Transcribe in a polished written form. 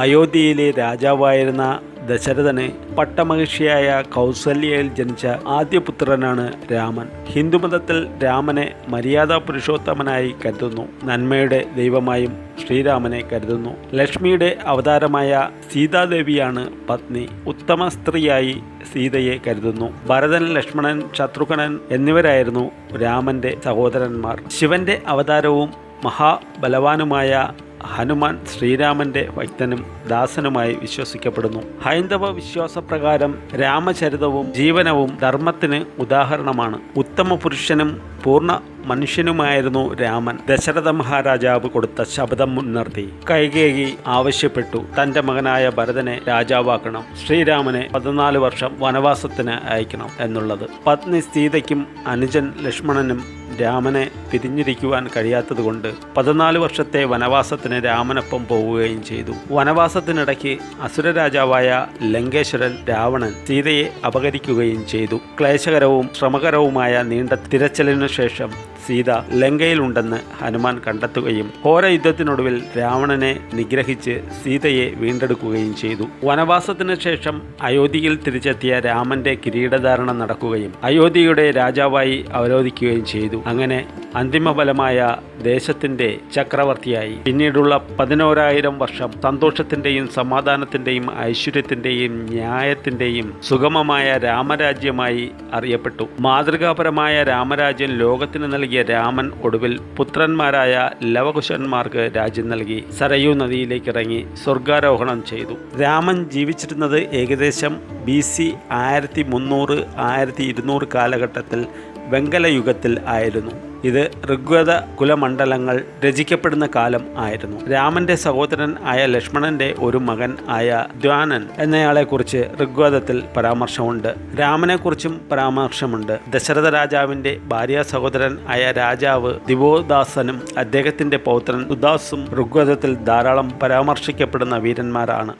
അയോധ്യയിലെ രാജാവായിരുന്ന ദശരഥന് പട്ടമഹിഷിയായ കൗസല്യയിൽ ജനിച്ച ആദ്യ പുത്രനാണ് രാമൻ. ഹിന്ദുമതത്തിൽ രാമനെ മര്യാദാ പുരുഷോത്തമനായി കരുതുന്നു. നന്മയുടെ ദൈവമായും ശ്രീരാമനെ കരുതുന്നു. ലക്ഷ്മിയുടെ അവതാരമായ സീതാദേവിയാണ് പത്നി. ഉത്തമ സ്ത്രീയായി സീതയെ കരുതുന്നു. ഭരതൻ, ലക്ഷ്മണൻ, ശത്രുഘ്നൻ എന്നിവരായിരുന്നു രാമന്റെ സഹോദരന്മാർ. ശിവന്റെ അവതാരവും മഹാബലവാനുമായ ഹനുമാൻ ശ്രീരാമന്റെ ഭക്തനും ദാസനുമായി വിശ്വസിക്കപ്പെടുന്നു. ഹൈന്ദവ വിശ്വാസപ്രകാരം രാമചരിതവും ജീവനവും ധർമ്മത്തിന് ഉദാഹരണമാണ്. ഉത്തമ പുരുഷനും പൂർണ്ണ മനുഷ്യനുമായിരുന്നു രാമൻ. ദശരഥ മഹാരാജാവ് കൊടുത്ത ശപഥം മുൻനിർത്തി കൈകേയി ആവശ്യപ്പെട്ടു തന്റെ മകനായ ഭരതനെ രാജാവാക്കണം, ശ്രീരാമനെ 14 വർഷം വനവാസത്തിന് അയക്കണം എന്നുള്ളത്. പത്നി സീതയ്ക്കും അനുജൻ ലക്ഷ്മണനും രാമനെ പിരിഞ്ഞിരിക്കുവാൻ കഴിയാത്തതുകൊണ്ട് 14 വർഷത്തെ വനവാസത്തിന് രാമനൊപ്പം പോവുകയും ചെയ്തു. വനവാസത്തിനിടയ്ക്ക് അസുര രാജാവായ ലങ്കേശ്വരൻ രാവണൻ സീതയെ അപഹരിക്കുകയും ചെയ്തു. ക്ലേശകരവും ശ്രമകരവുമായ നീണ്ട തിരച്ചിലിനു ശേഷം സീത ലങ്കയിലുണ്ടെന്ന് ഹനുമാൻ കണ്ടെത്തുകയും ഘോര യുദ്ധത്തിനൊടുവിൽ രാവണനെ നിഗ്രഹിച്ച് സീതയെ വീണ്ടെടുക്കുകയും ചെയ്തു. വനവാസത്തിന് ശേഷം അയോധ്യയിൽ തിരിച്ചെത്തിയ രാമന്റെ കിരീടധാരണം നടക്കുകയും അയോധ്യയുടെ രാജാവായി അവരോധിക്കുകയും ചെയ്തു. അങ്ങനെ അന്തിമഫലമായ ദേശത്തിന്റെ ചക്രവർത്തിയായി. പിന്നീടുള്ള 11,000 വർഷം സന്തോഷത്തിന്റെയും സമാധാനത്തിന്റെയും ഐശ്വര്യത്തിന്റെയും ന്യായത്തിന്റെയും സുഗമമായ രാമരാജ്യമായി അറിയപ്പെട്ടു. മാതൃകാപരമായ രാമരാജ്യം ലോകത്തിന് നൽകിയ രാമൻ ഒടുവിൽ പുത്രന്മാരായ ലവകുശന്മാർക്ക് രാജ്യം നൽകി സരയൂ നദിയിലേക്ക് ഇറങ്ങി സ്വർഗാരോഹണം ചെയ്തു. രാമൻ ജീവിച്ചിരുന്നത് ഏകദേശം BC 1300-1200 കാലഘട്ടത്തിൽ വെങ്കലയുഗത്തിൽ ആയിരുന്നു. ഇത് ഋഗ്വേദ കുലമണ്ഡലങ്ങൾ രചിക്കപ്പെടുന്ന കാലം ആയിരുന്നു. രാമന്റെ സഹോദരൻ ആയ ലക്ഷ്മണന്റെ ഒരു മകൻ ആയ ദ്വാനൻ എന്നയാളെക്കുറിച്ച് ഋഗ്വേദത്തിൽ പരാമർശമുണ്ട്. രാമനെക്കുറിച്ചും പരാമർശമുണ്ട്. ദശരഥ രാജാവിന്റെ ഭാര്യ സഹോദരൻ ആയ രാജാവ് ദിവോദാസനും അദ്ദേഹത്തിന്റെ പൗത്രൻ ഉദാസും ഋഗ്വേദത്തിൽ ധാരാളം പരാമർശിക്കപ്പെടുന്ന വീരന്മാരാണ്.